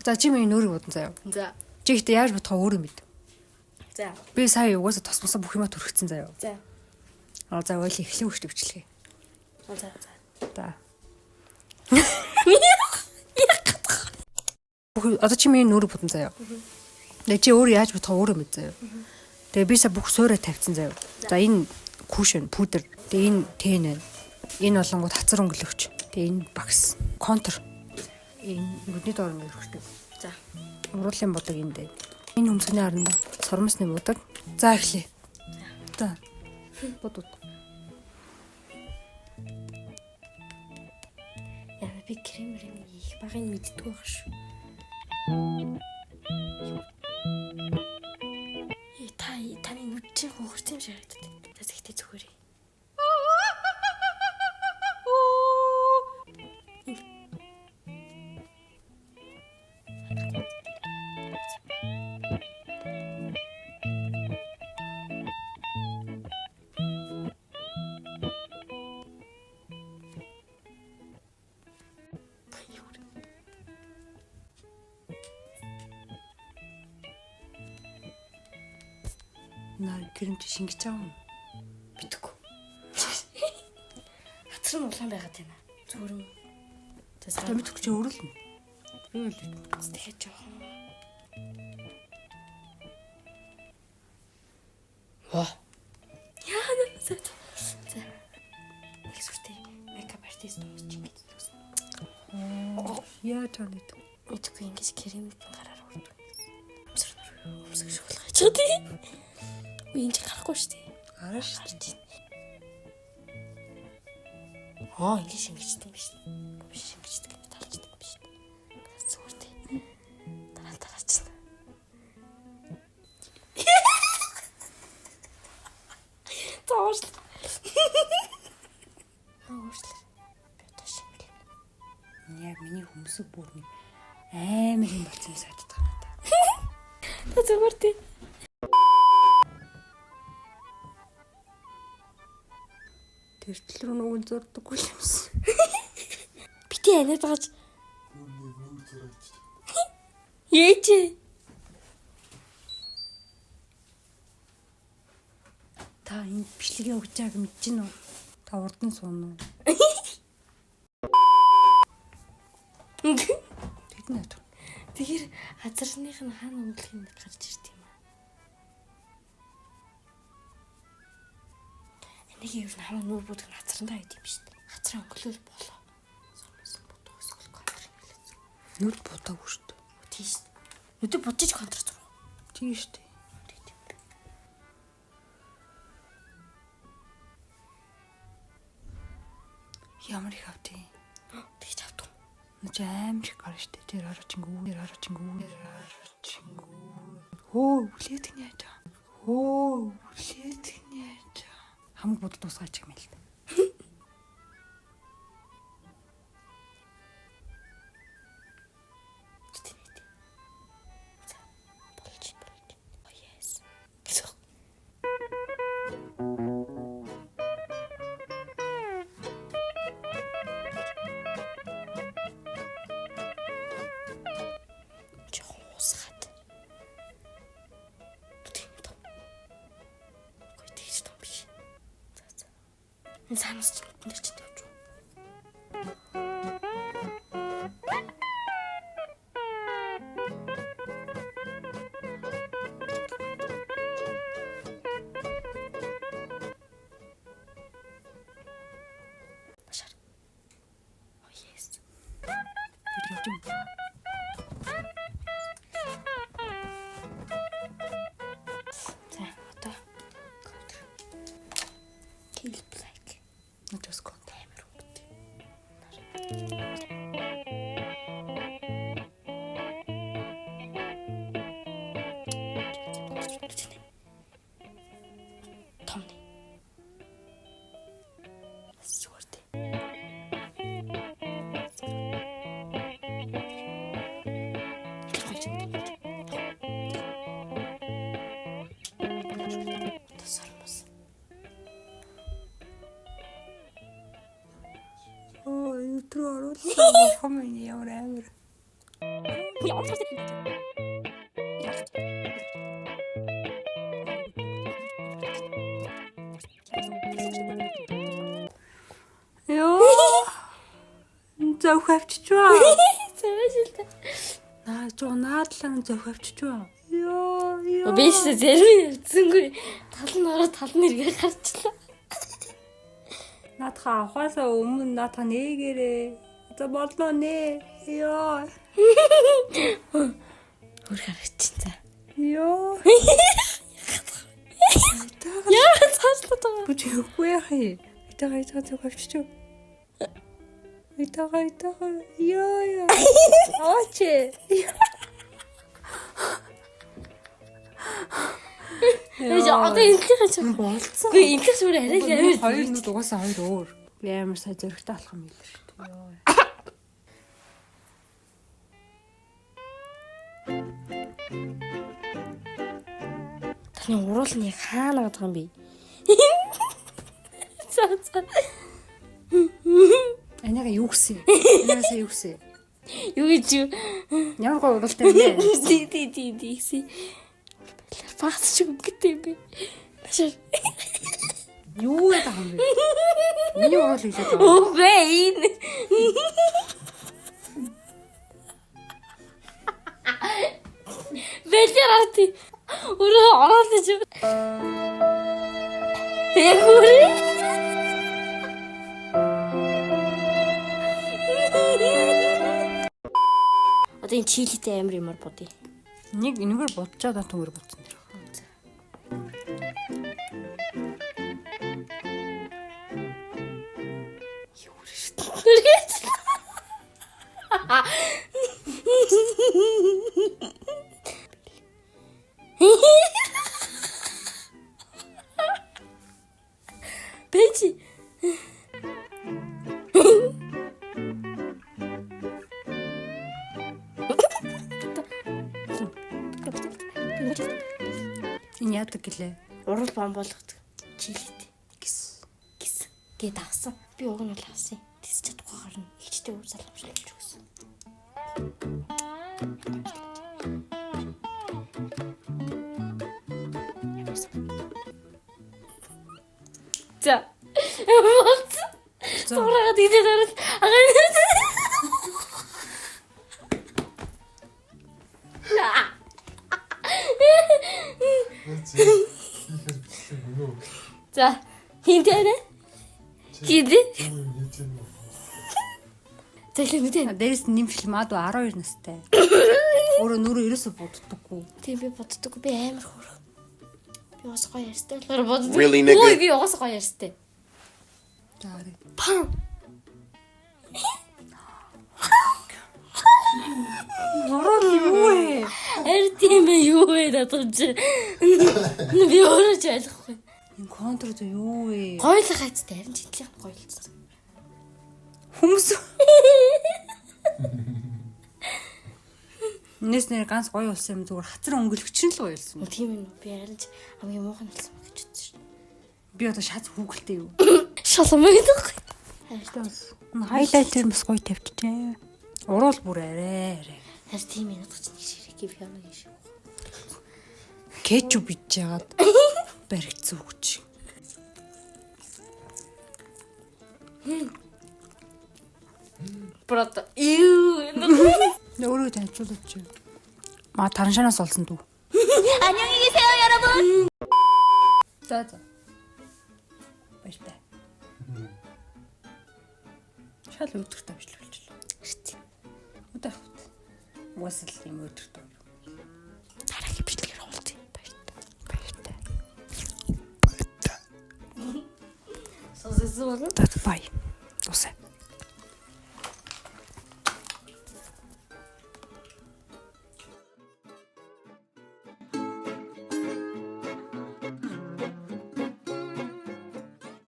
За чи миний нүүрийг бодсон заяа. За. Чи ихтэй яаж бодох өөрөө мэд. За. Би сая угаасаа тосмосоо бүх юма төрчихсөн заяа. За. За ойл эхлэх хөшт өвчлээ. За. За. Одоо чи миний нүүрийг бодсон заяа. Тэгээ чи өөр яаж бодох өөрөө мэд заяа. Тэгээ би сая бүх суурай тавьсан заяа. За энэ кушн пудер. Тэгээ энэ тэн. Энэ болонгууд хацар өнгөлөгч. Тэгээ энэ багс. Контр. Энэ нүдний доор ингэ өрхтөв. За. Уруулын бодог энэ дээ. Энэ хөмсгний харанда сормосны бодог. За эхлэе. За. Бодод. Яа би крем их багын мэддэг байх шүү. Таны нүд чинь хөөрсөн юм шиг харагдаад. За ихтэй зүгээрээ. Наа гэрэмт шингэж байгаа юм. Битггүй. Хацар нь улаан байгаад байна. Зүгээр юм. За мэдхгүй чи өөрөлдөн. Би л тэгэхээр жоохон. Ваа. Яа за. Нэг сүртэй мейкап артист хүмүүс чинь гэдэг. Яа тань. Мэдгүй ингэж крем гараар урд. Өмсгөх шуулах ч тийм. Би энэ гарахгүй шүү дээ. Гараш. Ингэ шингэжтэй юм биш. Би шингэжтэй гэж талчдаг юм биш. Зүгээр дээ. Дараачна. Тоош. Би одоо шингэл. Яг миний хөмсөг бүрний амар юм болсон сайддаг надаа. Та зүгээр дээ. Тэр рүү нүгэн зурдаггүй юмсан. Бити анаад байгаач. Ээж. Та энэ бичлэгээ өгч байгааг мэдэж гинөө. Та урдан суун уу? Тэд нэ. Тэгэхээр азарных нь хаана өнгөлөх юм гарч ирд юм аа. Энийг юу н хамаа нүүр бүдэг хацрандаа байд юм биш үү? Хацраа өнгөлөл болоо. Сормосон бодох эсвэл контр хэлээд. Нүд будаагүй шүү дээ. Тийм шүү. Нүдэ будаж контр зурх. Тийм шүү дээ. Ямар их автыг. Тэгж авдаг. Нэж амар их гарна шүү дээ. Тэр харачингүү. Хөө, үлээдэг нь яаж аа. Үлээдэг нь яаж аа. Хамаг бодол дуусгаач юм л да. Энэ санаас ч нэг ч тавьж. Ашар. Yes. Тэр явж юм. За, одоо контр. Kill black. Just контр амар өнгөтэй. Томны. Сүртэй. Тасармас. Өдрөө оруулсан. Хомын ямар амар. Ёо. Зөөх авчичваа. Цаашилтай. Наадлан зөөх авчичваа. Ёо. Биш зэрэг явцсангүй. Тал нь ороо тал нь эргээ гарчлаа. Наадхаа авахаасаа өмнө наадхаа нээгээрээ. За боллоо нэ. Ёо. Хөр харагчин за. Ёо. Яа цаашлаа таа. Бүжихгүй яхаа. Итага зөөх авчичваа. Итага. Ёо. Оче. Яа одоо инглиш ч Болцсон. үгүй инглиш бүр арай л амар. Хоёр нүд угаасаа хоёр өөр. Би амар сая зөрөгтэй болох юм хэлээ шүү дээ. Ёо. Таны уруул нь яг хаана гадаг юм бэ? За. Анага юу гэсэн? Анагасаа юу гэсэн? Юу гэж юу? Ямар гоо уралтай вэ? Ди гэсэн. Фас шиг гэдэг юм бэ? Машаа. Юу гэдэг юм бэ? Миний урал хэлээд байгаа. Үгүй энэ. Бэлэрати. Ураа ороод чи. Эгүүр. Одоо энэ чилитэй амар юмар бодъё. Нэг энэгээр бодчоод түнгээр бодсон дэр. Бэчи. Энэ яадаг гэлээ. Урал бом болгодог. Чилитэй. Гис. Гээд авсан. Би уг нь бол авсан. Тэс чадахгүй гарна. Ихчтэй үр залгамжлж өгсөн. За. Зураг дийдээ дараад. За. Хинтээ. Хиди. Тэглээ мэдээ. Дээрээс нь нэмшил мадуу 12 настай. Өөрөө нүрээ ерөөсө боддоггүй. Тийм би боддоггүй. Би амар хөрх. Би уус гоё ярьстай болохоор боддог. Really, nigga? Ой би уус гоё ярьстай. Заари. Пам. Ороо юу вэ? Эр тийм ээ юу вэ надад чи. Би өөрөө ч ойлгохгүй. Энэ контр зөө юу вэ? Гойлох хайцтай харин чинтлэх гойлцсон. Хүмүүс. Нэс нэр ганц гоё болсон юм зүгээр хацар өнгөлөгч нь л гоё болсон. Тийм ээ би харин ч хамгийн муухан болсон гэж бодсон шүү. Би одоо шац хүүгэлтэй юу? Шалам гэдэг. Хайлайт юм бас гоё тавьчихжээ. Уруул бүр арай. Харин тийм ээ надад ч нэг ширхэг би яна гэж. Кетчуп бич яагаад баригдсан үгч. Брата. Юу. Өөрөө танилцуулаач чи. Маа тараншаанаас олсон дүү. 안녕히 계세요, 여러분. За. Баяртай. Шал өдөрт амжилуулчихлаа. Ирсэн. Удаа. Уусал юм өдөрт. Дараагийн бичлэгээр уулзъя. Баяртай. Баяртай. Созэс болоо. Бай.